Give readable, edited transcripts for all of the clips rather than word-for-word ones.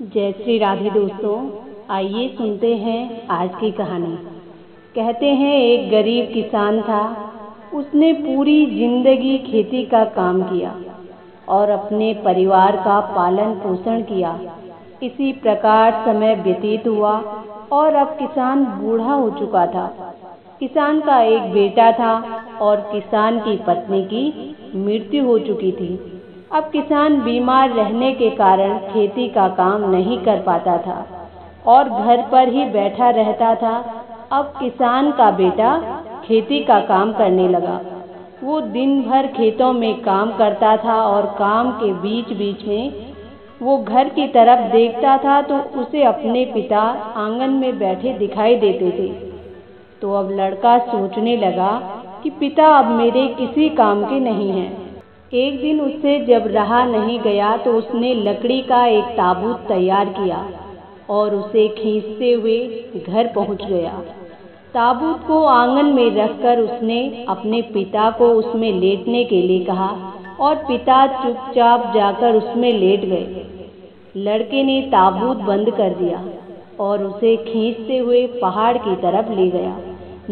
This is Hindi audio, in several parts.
जय श्री राधे दोस्तों, आइए सुनते हैं आज की कहानी। कहते हैं एक गरीब किसान था। उसने पूरी जिंदगी खेती का काम किया और अपने परिवार का पालन पोषण किया। इसी प्रकार समय व्यतीत हुआ और अब किसान बूढ़ा हो चुका था। किसान का एक बेटा था और किसान की पत्नी की मृत्यु हो चुकी थी। अब किसान बीमार रहने के कारण खेती का काम नहीं कर पाता था और घर पर ही बैठा रहता था। अब किसान का बेटा खेती का काम करने लगा। वो दिन भर खेतों में काम करता था और काम के बीच बीच में वो घर की तरफ देखता था तो उसे अपने पिता आंगन में बैठे दिखाई देते थे। तो अब लड़का सोचने लगा कि पिता अब मेरे किसी काम के नहीं हैं। एक दिन उससे जब रहा नहीं गया तो उसने लकड़ी का एक ताबूत तैयार किया और उसे खींचते हुए घर पहुंच गया। ताबूत को आंगन में रखकर उसने अपने पिता को उसमें लेटने के लिए कहा और पिता चुपचाप जाकर उसमें लेट गए। लड़के ने ताबूत बंद कर दिया और उसे खींचते हुए पहाड़ की तरफ ले गया,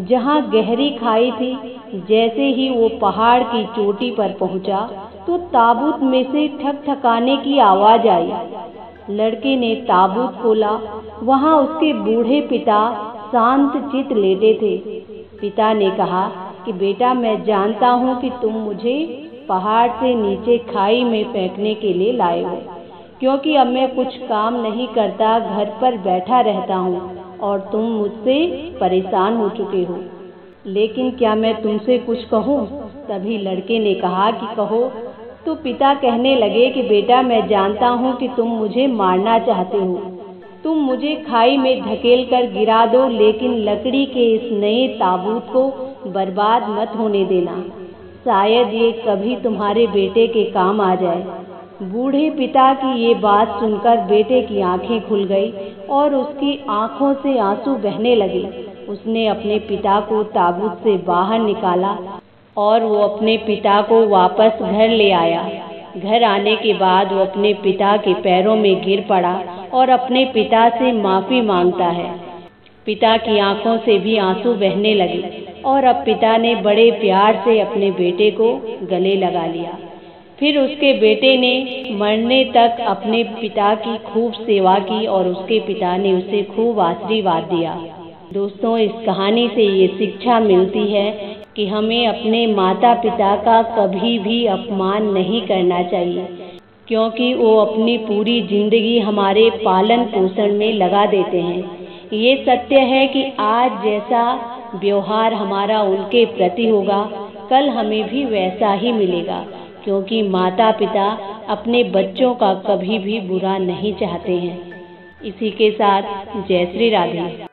जहाँ गहरी खाई थी। जैसे ही वो पहाड़ की चोटी पर पहुंचा तो ताबूत में से ठकठकाने की आवाज आई। लड़के ने ताबूत खोला। वहां उसके बूढ़े पिता शांत चित लेटे थे। पिता ने कहा कि बेटा, मैं जानता हूं कि तुम मुझे पहाड़ से नीचे खाई में फेंकने के लिए लाए हो, क्योंकि अब मैं कुछ काम नहीं करता, घर पर बैठा रहता हूँ और तुम मुझसे परेशान हो चुके हो। लेकिन क्या मैं तुमसे कुछ कहूँ? तभी लड़के ने कहा कि कहो। तो पिता कहने लगे कि बेटा, मैं जानता हूँ कि तुम मुझे मारना चाहते हो। तुम मुझे खाई में धकेल कर गिरा दो, लेकिन लकड़ी के इस नए ताबूत को बर्बाद मत होने देना। शायद ये कभी तुम्हारे बेटे के काम आ जाए। बूढ़े पिता की ये बात सुनकर बेटे की आंखें खुल गई और उसकी आंखों से आंसू बहने लगे। उसने अपने पिता को ताबूत से बाहर निकाला और वो अपने पिता को वापस घर ले आया। घर आने के बाद वो अपने पिता के पैरों में गिर पड़ा और अपने पिता से माफ़ी मांगता है। पिता की आंखों से भी आंसू बहने लगे और अब पिता ने बड़े प्यार से अपने बेटे को गले लगा लिया। फिर उसके बेटे ने मरने तक अपने पिता की खूब सेवा की और उसके पिता ने उसे खूब आशीर्वाद दिया। दोस्तों, इस कहानी से ये शिक्षा मिलती है कि हमें अपने माता पिता का कभी भी अपमान नहीं करना चाहिए, क्योंकि वो अपनी पूरी जिंदगी हमारे पालन पोषण में लगा देते हैं। ये सत्य है कि आज जैसा व्यवहार हमारा उनके प्रति होगा, कल हमें भी वैसा ही मिलेगा, क्योंकि माता पिता अपने बच्चों का कभी भी बुरा नहीं चाहते हैं। इसी के साथ जय श्री राधे।